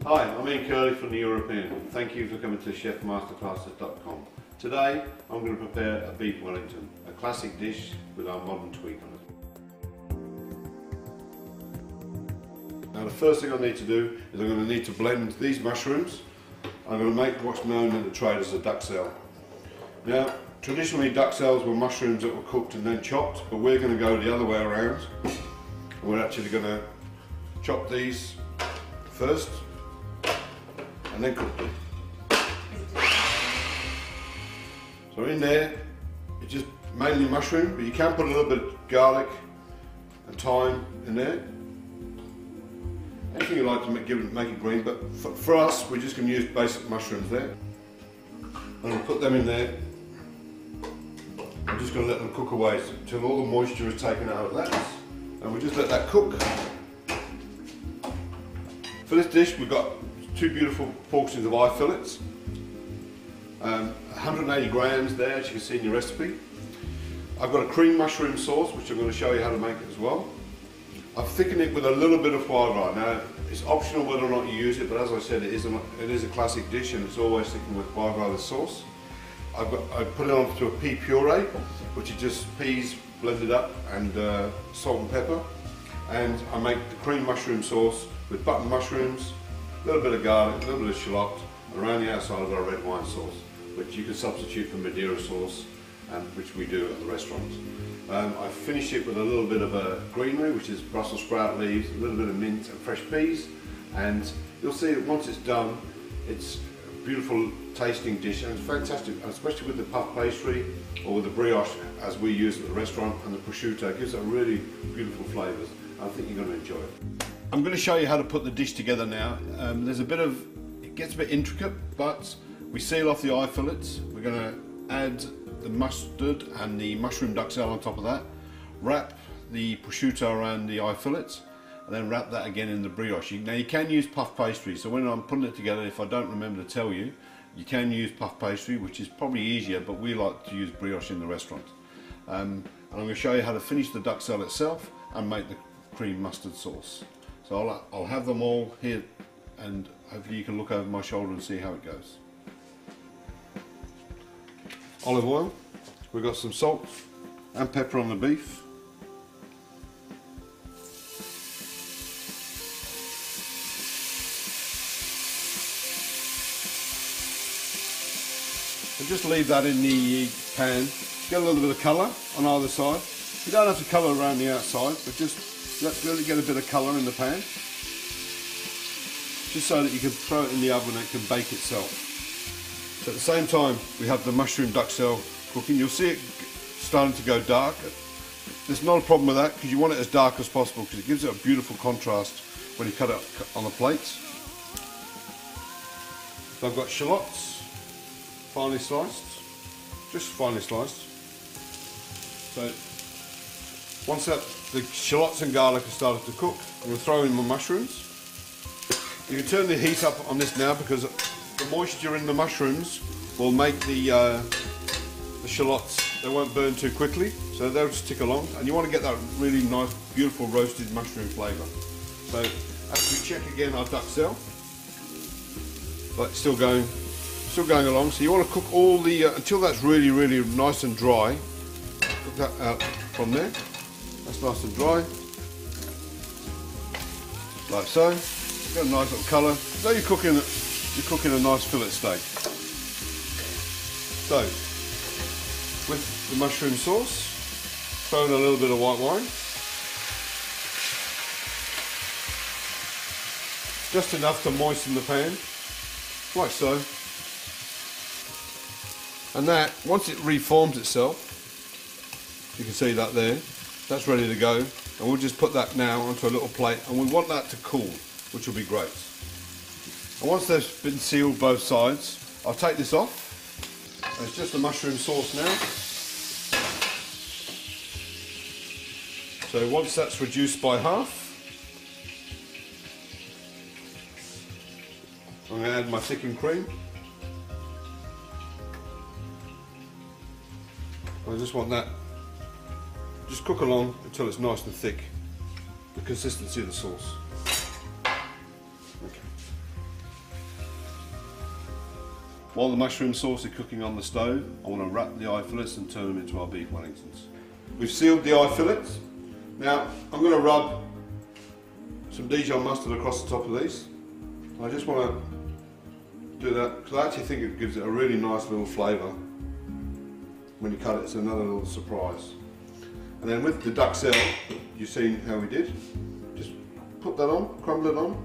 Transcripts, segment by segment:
Hi, I'm Ian Curley from the European. Thank you for coming to chefmasterclasses.com. Today I'm going to prepare a Beef Wellington, a classic dish with our modern tweak on it. Now the first thing I need to do is I'm going to need to blend these mushrooms. I'm going to make what's known in the trade as a duxelle. Now traditionally duxelles were mushrooms that were cooked and then chopped, but we're going to go the other way around. We're actually going to chop these first and then cook them. So in there, it's just mainly mushroom, but you can put a little bit of garlic and thyme in there. Anything you like to make it green, but for us, we're just going to use basic mushrooms there. I'm going to put them in there. I'm just going to let them cook away until all the moisture is taken out of that. And we'll just let that cook. For this dish, we've got two beautiful portions of eye fillets. 180 grams there, as you can see in your recipe. I've got a cream mushroom sauce, which I'm going to show you how to make it as well. I've thickened it with a little bit of foie gras. Now, it's optional whether or not you use it, but as I said, it is a classic dish and it's always thickened with foie gras, the sauce. I put it onto a pea puree, which is just peas blended up and salt and pepper. And I make the cream mushroom sauce with button mushrooms, a little bit of garlic, a little bit of shallot. Around the outside I've got a red wine sauce, which you can substitute for Madeira sauce, which we do at the restaurant. I finish it with a little bit of a greenery, which is Brussels sprout leaves, a little bit of mint and fresh peas, and you'll see that once it's done, it's a beautiful tasting dish and it's fantastic, especially with the puff pastry or with the brioche as we use at the restaurant, and the prosciutto. It gives it really beautiful flavours. I think you're going to enjoy it. I'm going to show you how to put the dish together now. It gets a bit intricate, but we seal off the eye fillets. We're going to add the mustard and the mushroom duxelle on top of that, wrap the prosciutto around the eye fillets, and then wrap that again in the brioche. Now you can use puff pastry, so when I'm putting it together, if I don't remember to tell you, you can use puff pastry, which is probably easier, but we like to use brioche in the restaurant. And I'm going to show you how to finish the duxelle itself and make the cream mustard sauce. So I'll have them all here, and hopefully you can look over my shoulder and see how it goes. Olive oil, we've got some salt and pepper on the beef. And just leave that in the pan, get a little bit of colour on either side. You don't have to colour around the outside, but just let's really get a bit of colour in the pan, just so that you can throw it in the oven and it can bake itself. So at the same time we have the mushroom duxelle cooking. You'll see it starting to go dark. There's not a problem with that because you want it as dark as possible because it gives it a beautiful contrast when you cut it on the plates. So I've got shallots, finely sliced, just finely sliced. So once the shallots and garlic have started to cook, I'm going to throw in my mushrooms. You can turn the heat up on this now because the moisture in the mushrooms will make the shallots, they won't burn too quickly, so they'll just tick along, and you want to get that really nice, beautiful roasted mushroom flavour. So as we check again our duxelle, but still going along. So you want to cook all the until that's really nice and dry. Cook that out from there. That's nice and dry, like so. Got a nice little colour. So you're cooking a nice fillet steak. So with the mushroom sauce, throw in a little bit of white wine, just enough to moisten the pan, like so. And that, once it reforms itself, you can see that there. That's ready to go, and we'll just put that now onto a little plate, and we want that to cool, which will be great. And once they've been sealed both sides, I'll take this off. It's just the mushroom sauce now. So once that's reduced by half, I'm going to add my thickened cream. I just want that, just cook along until it's nice and thick, the consistency of the sauce. Okay. While the mushroom sauce is cooking on the stove, I want to wrap the eye fillets and turn them into our beef Wellingtons. We've sealed the eye fillets. Now I'm going to rub some Dijon mustard across the top of these. I just want to do that because I actually think it gives it a really nice little flavour. When you cut it, it's another little surprise. And then with the duxelle, you've seen how we did. Just put that on, crumble it on.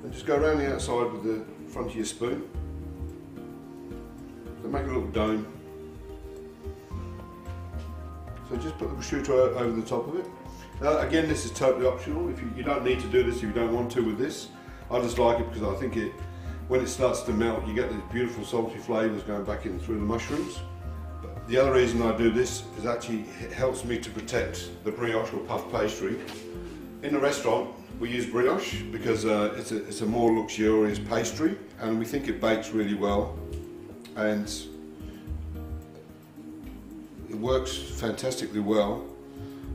And just go around the outside with the front of your spoon. So make a little dome. So just put the prosciutto over the top of it. Now, again, this is totally optional. If you don't need to do this if you don't want to with this. I just like it because I think when it starts to melt, you get these beautiful salty flavours going back in through the mushrooms. But the other reason I do this is actually it helps me to protect the brioche or puff pastry. In the restaurant, we use brioche because it's a more luxurious pastry, and we think it bakes really well, and it works fantastically well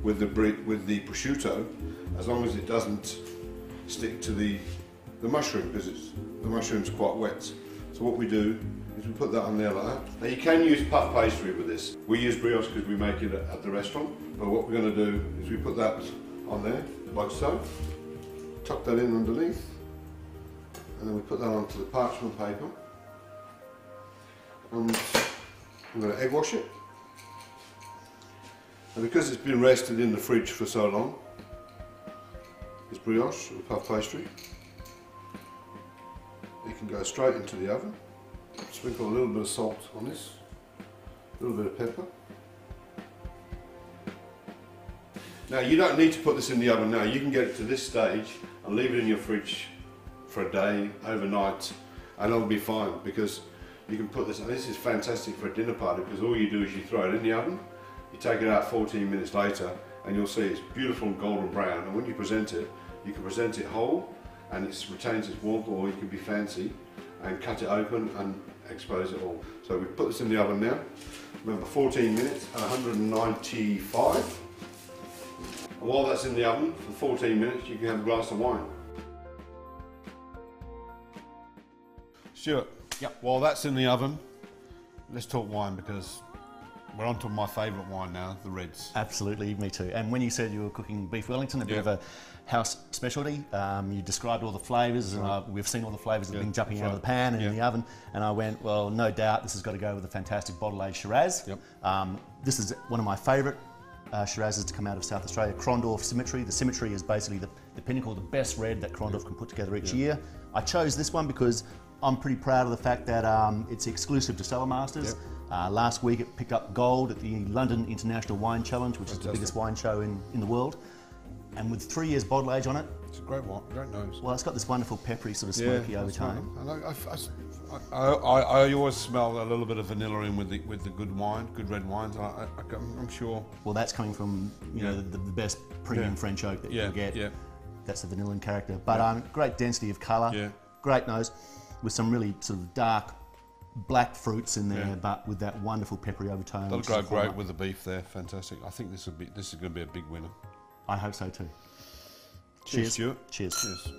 with the prosciutto, as long as it doesn't stick to the mushroom, because the mushroom's quite wet. So what we do is we put that on there like that. Now you can use puff pastry with this. We use brioche because we make it at the restaurant, but what we're going to do is we put that on there like so, tuck that in underneath, and then we put that onto the parchment paper, and I'm going to egg wash it. And because it's been rested in the fridge for so long, this brioche or puff pastry, it can go straight into the oven. Sprinkle a little bit of salt on this, a little bit of pepper. Now you don't need to put this in the oven now. You can get it to this stage and leave it in your fridge for a day, overnight, and it'll be fine, because you can put this, and this is fantastic for a dinner party, because all you do is you throw it in the oven, you take it out 14 minutes later, and you'll see it's beautiful and golden brown, and when you present it, you can present it whole, and it retains its warmth, or you can be fancy and cut it open and expose it all. So we put this in the oven now. Remember, 14 minutes at 195. And while that's in the oven for 14 minutes, you can have a glass of wine. Stuart, yep. While that's in the oven, let's talk wine, because we're on to my favourite wine now, the reds. Absolutely, me too. And when you said you were cooking Beef Wellington, a bit of a house specialty, you described all the flavours, and we've seen all the flavours that have been jumping out of the pan and in the oven, and I went, well, no doubt this has got to go with a fantastic bottle-aged Shiraz. Yep. This is one of my favourite Shirazes to come out of South Australia, Krondorf Symmetry. The Symmetry is basically the pinnacle, the best red that Krondorf can put together each year. I chose this one because I'm pretty proud of the fact that it's exclusive to Cellar Masters. Last week it picked up gold at the London International Wine Challenge, which is the biggest wine show in the world. And with 3 years bottle age on it. It's a great wine, great nose. Well, it's got this wonderful peppery sort of smoky overtone. I always smell a little bit of vanilla in with the good wine, good red wines. I'm sure. Well, that's coming from the best premium French oak that you can get. Yeah. That's the vanillin character. But great density of colour, great nose, with some really sort of dark black fruits in there, but with that wonderful peppery overtone. That'll go great with the beef there. Fantastic. I think this is going to be a big winner. I hope so too. Cheers, Stuart. Cheers. Cheers.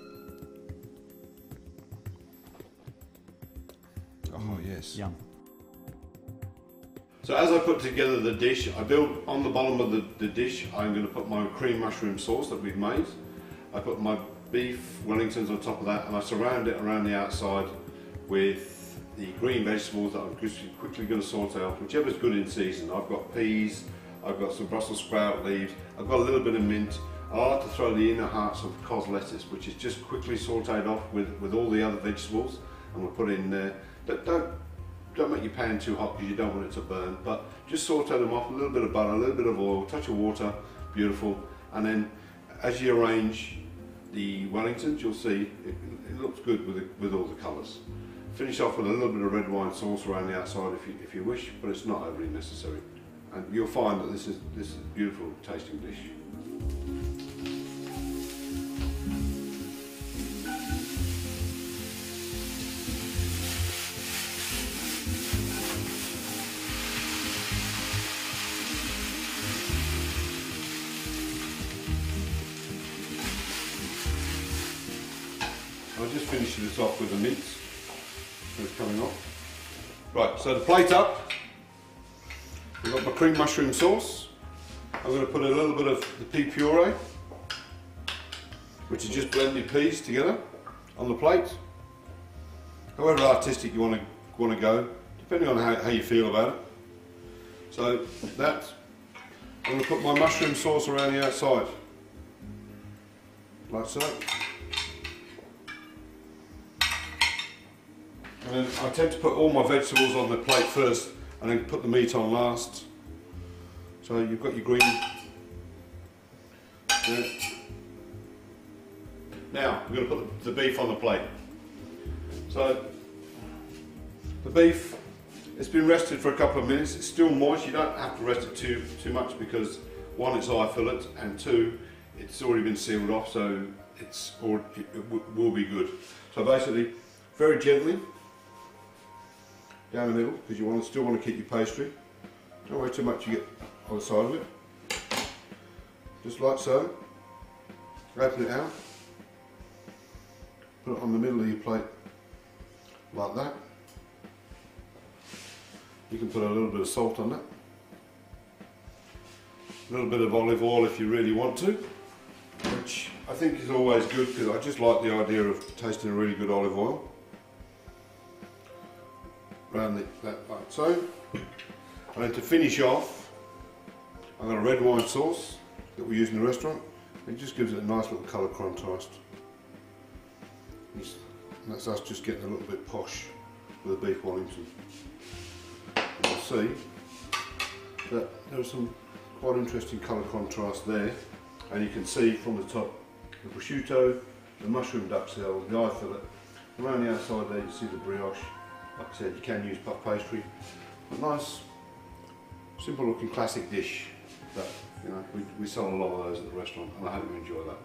Oh yes. Yum. So as I put together the dish, I build on the bottom of the dish, I'm going to put my cream mushroom sauce that we've made. I put my beef Wellingtons on top of that, and I surround it around the outside with the green vegetables that I'm just quickly going to saute off, whichever's good in season. I've got peas, I've got some Brussels sprout leaves, I've got a little bit of mint. I like to throw the inner hearts of cos lettuce, which is just quickly sauteed off with all the other vegetables, and we'll put in there. Don't make your pan too hot because you don't want it to burn, but just saute them off, a little bit of butter, a little bit of oil, touch of water, beautiful. And then as you arrange the Wellingtons, you'll see it looks good with all the colours. Finish off with a little bit of red wine sauce around the outside if you wish, but it's not overly necessary. And you'll find that this is a beautiful tasting dish. I'll just finish this off with the mince. It's coming off. Right, so the plate up. We've got my cream mushroom sauce. I'm going to put a little bit of the pea puree, which is just blended peas together, on the plate. However artistic you want to go, depending on how you feel about it. So that, I'm going to put my mushroom sauce around the outside, like so. And then I tend to put all my vegetables on the plate first and then put the meat on last. So you've got your green. Yeah. Now we're going to put the beef on the plate. So the beef, it's been rested for a couple of minutes. It's still moist. You don't have to rest it too much because one, it's eye fillet, and two, it's already been sealed off, so it will be good. So basically, very gently down the middle, because you still want to keep your pastry. Don't worry too much, you get on the side of it. Just like so. Open it out. Put it on the middle of your plate, like that. You can put a little bit of salt on that. A little bit of olive oil if you really want to, which I think is always good because I just like the idea of tasting a really good olive oil. Around that like so. And then to finish off, I've got a red wine sauce that we use in the restaurant. It just gives it a nice little colour contrast. And that's us just getting a little bit posh with the Beef Wellington. And you'll see that there's some quite interesting colour contrast there. And you can see from the top the prosciutto, the mushroom duxelle, the eye fillet. Around the outside there you see the brioche. Like I said, you can use puff pastry. But nice, simple looking classic dish that we sell a lot of those at the restaurant, and I hope you enjoy that.